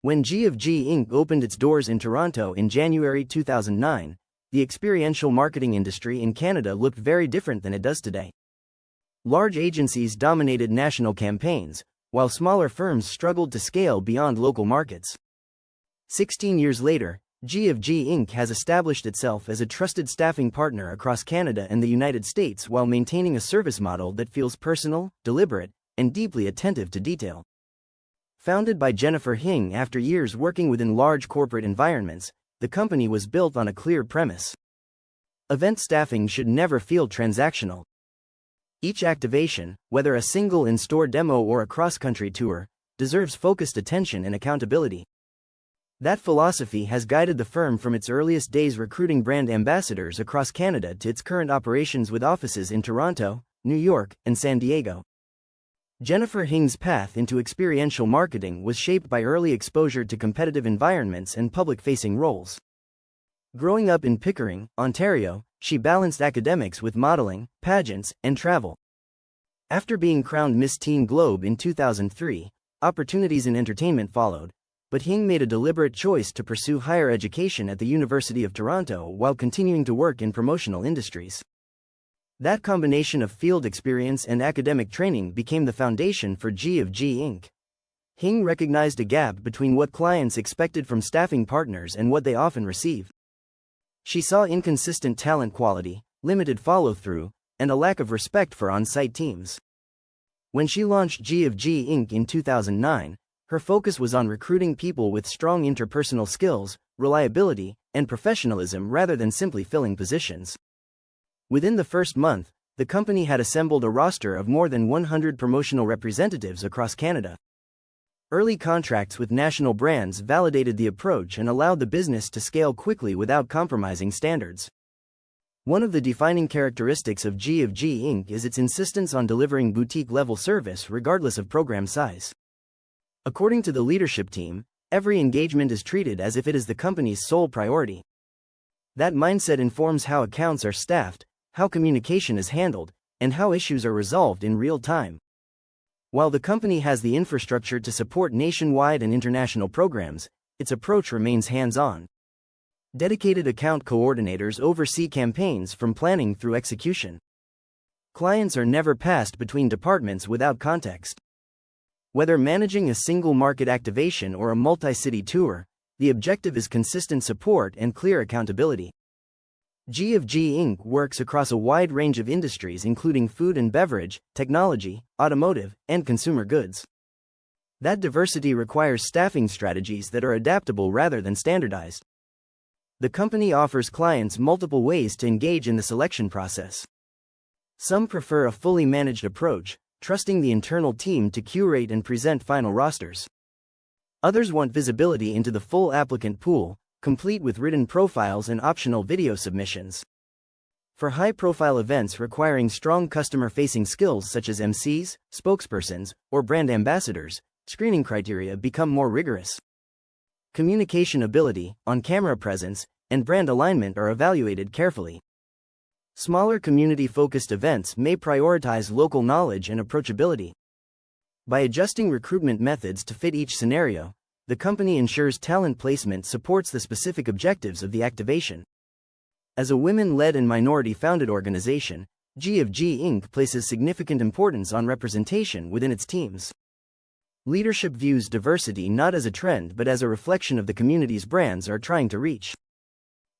When G Inc. opened its doors in Toronto in January 2009, the experiential marketing industry in Canada looked very different than it does today. Large agencies dominated national campaigns, while smaller firms struggled to scale beyond local markets. 16 years later, G Inc. has established itself as a trusted staffing partner across Canada and the United States while maintaining a service model that feels personal, deliberate, and deeply attentive to detail. Founded by Jennifer Hing after years working within large corporate environments, the company was built on a clear premise. Event staffing should never feel transactional. Each activation, whether a single in-store demo or a cross-country tour, deserves focused attention and accountability. That philosophy has guided the firm from its earliest days recruiting brand ambassadors across Canada to its current operations with offices in Toronto, New York, and San Diego. Jennifer Hing's path into experiential marketing was shaped by early exposure to competitive environments and public-facing roles. Growing up in Pickering, Ontario, she balanced academics with modeling, pageants, and travel. After being crowned Miss Teen Globe in 2003, opportunities in entertainment followed, but Hing made a deliberate choice to pursue higher education at the University of Toronto while continuing to work in promotional industries. That combination of field experience and academic training became the foundation for G Inc. Hing recognized a gap between what clients expected from staffing partners and what they often receive. She saw inconsistent talent quality, limited follow-through, and a lack of respect for on-site teams. When she launched G Inc. in 2009, her focus was on recruiting people with strong interpersonal skills, reliability, and professionalism rather than simply filling positions. Within the first month, the company had assembled a roster of more than 100 promotional representatives across Canada. Early contracts with national brands validated the approach and allowed the business to scale quickly without compromising standards. One of the defining characteristics of G Inc. is its insistence on delivering boutique-level service regardless of program size. According to the leadership team, every engagement is treated as if it is the company's sole priority. That mindset informs how accounts are staffed, how communication is handled, and how issues are resolved in real time. While the company has the infrastructure to support nationwide and international programs, its approach remains hands-on. Dedicated account coordinators oversee campaigns from planning through execution. Clients are never passed between departments without context. Whether managing a single market activation or a multi-city tour, the objective is consistent support and clear accountability. G Inc. works across a wide range of industries including food and beverage, technology, automotive, and consumer goods. That diversity requires staffing strategies that are adaptable rather than standardized. The company offers clients multiple ways to engage in the selection process. Some prefer a fully managed approach, trusting the internal team to curate and present final rosters. Others want visibility into the full applicant pool, complete with written profiles and optional video submissions. For high-profile events requiring strong customer-facing skills such as MCs, spokespersons, or brand ambassadors, screening criteria become more rigorous. Communication ability, on-camera presence, and brand alignment are evaluated carefully. Smaller community-focused events may prioritize local knowledge and approachability. By adjusting recruitment methods to fit each scenario, the company ensures talent placement supports the specific objectives of the activation. As a women-led and minority-founded organization, G Inc. places significant importance on representation within its teams. Leadership views diversity not as a trend but as a reflection of the communities brands are trying to reach.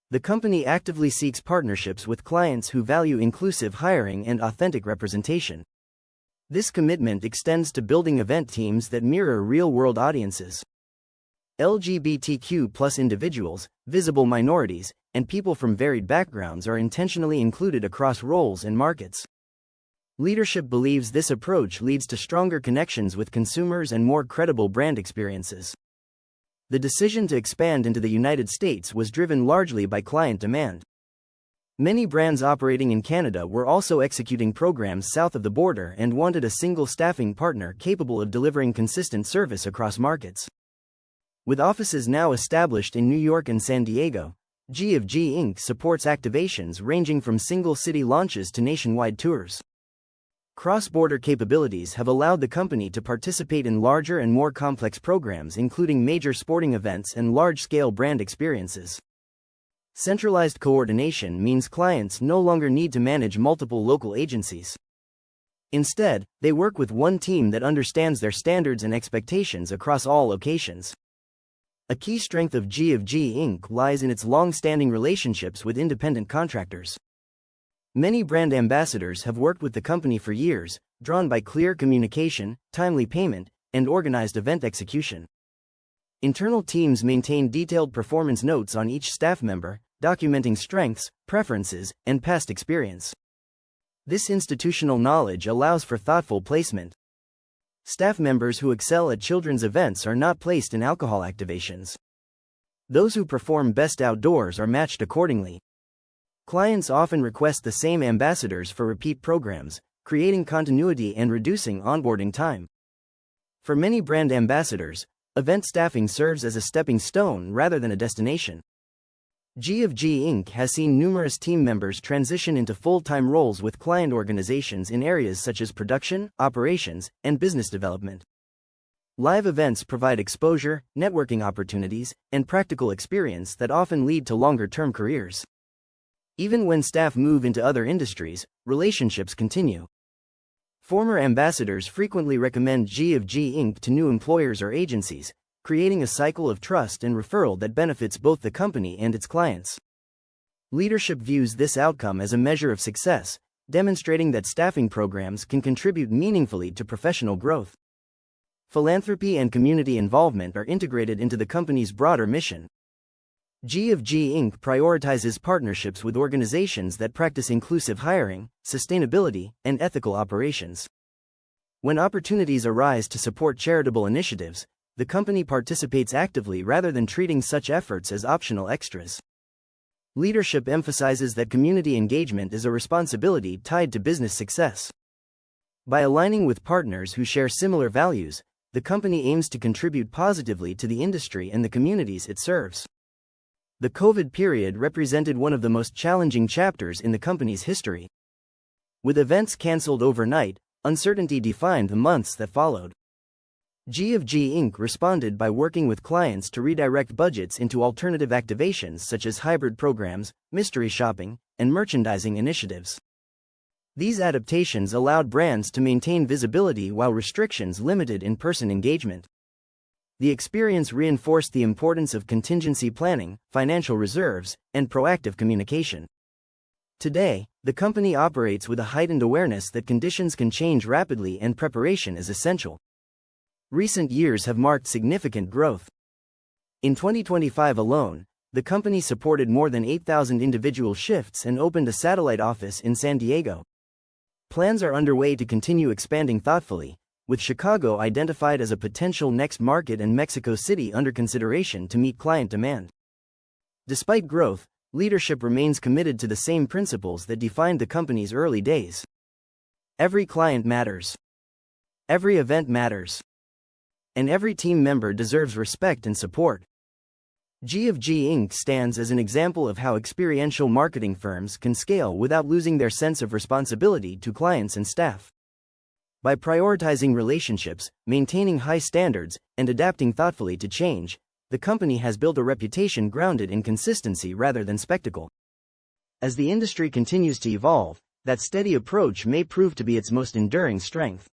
The company actively seeks partnerships with clients who value inclusive hiring and authentic representation. This commitment extends to building event teams that mirror real-world audiences. LGBTQ+ individuals, visible minorities, and people from varied backgrounds are intentionally included across roles and markets. Leadership believes this approach leads to stronger connections with consumers and more credible brand experiences. The decision to expand into the United States was driven largely by client demand. Many brands operating in Canada were also executing programs south of the border and wanted a single staffing partner capable of delivering consistent service across markets. With offices now established in New York and San Diego, G Inc. supports activations ranging from single-city launches to nationwide tours. Cross-border capabilities have allowed the company to participate in larger and more complex programs, including major sporting events and large-scale brand experiences. Centralized coordination means clients no longer need to manage multiple local agencies. Instead, they work with one team that understands their standards and expectations across all locations. A key strength of G&G Inc. lies in its long-standing relationships with independent contractors. Many brand ambassadors have worked with the company for years, drawn by clear communication, timely payment, and organized event execution. Internal teams maintain detailed performance notes on each staff member, documenting strengths, preferences, and past experience. This institutional knowledge allows for thoughtful placement. Staff members who excel at children's events are not placed in alcohol activations. Those who perform best outdoors are matched accordingly. Clients often request the same ambassadors for repeat programs, creating continuity and reducing onboarding time. For many brand ambassadors, event staffing serves as a stepping stone rather than a destination. G&G Inc. has seen numerous team members transition into full-time roles with client organizations in areas such as production, operations, and business development. Live events provide exposure, networking opportunities, and practical experience that often lead to longer-term careers. Even when staff move into other industries, relationships continue. Former ambassadors frequently recommend G&G Inc. to new employers or agencies, creating a cycle of trust and referral that benefits both the company and its clients. Leadership views this outcome as a measure of success, demonstrating that staffing programs can contribute meaningfully to professional growth. Philanthropy and community involvement are integrated into the company's broader mission. G&G Inc. prioritizes partnerships with organizations that practice inclusive hiring, sustainability, and ethical operations. When opportunities arise to support charitable initiatives, the company participates actively rather than treating such efforts as optional extras. Leadership emphasizes that community engagement is a responsibility tied to business success. By aligning with partners who share similar values, the company aims to contribute positively to the industry and the communities it serves. The COVID period represented one of the most challenging chapters in the company's history. With events canceled overnight, uncertainty defined the months that followed. G&G Inc. responded by working with clients to redirect budgets into alternative activations such as hybrid programs, mystery shopping, and merchandising initiatives. These adaptations allowed brands to maintain visibility while restrictions limited in-person engagement. The experience reinforced the importance of contingency planning, financial reserves, and proactive communication. Today, the company operates with a heightened awareness that conditions can change rapidly and preparation is essential. Recent years have marked significant growth. In 2025 alone, the company supported more than 8,000 individual shifts and opened a satellite office in San Diego. Plans are underway to continue expanding thoughtfully, with Chicago identified as a potential next market and Mexico City under consideration to meet client demand. Despite growth, leadership remains committed to the same principles that defined the company's early days. Every client matters. Every event matters. And every team member deserves respect and support. G&G Inc. stands as an example of how experiential marketing firms can scale without losing their sense of responsibility to clients and staff. By prioritizing relationships, maintaining high standards, and adapting thoughtfully to change, the company has built a reputation grounded in consistency rather than spectacle. As the industry continues to evolve, that steady approach may prove to be its most enduring strength.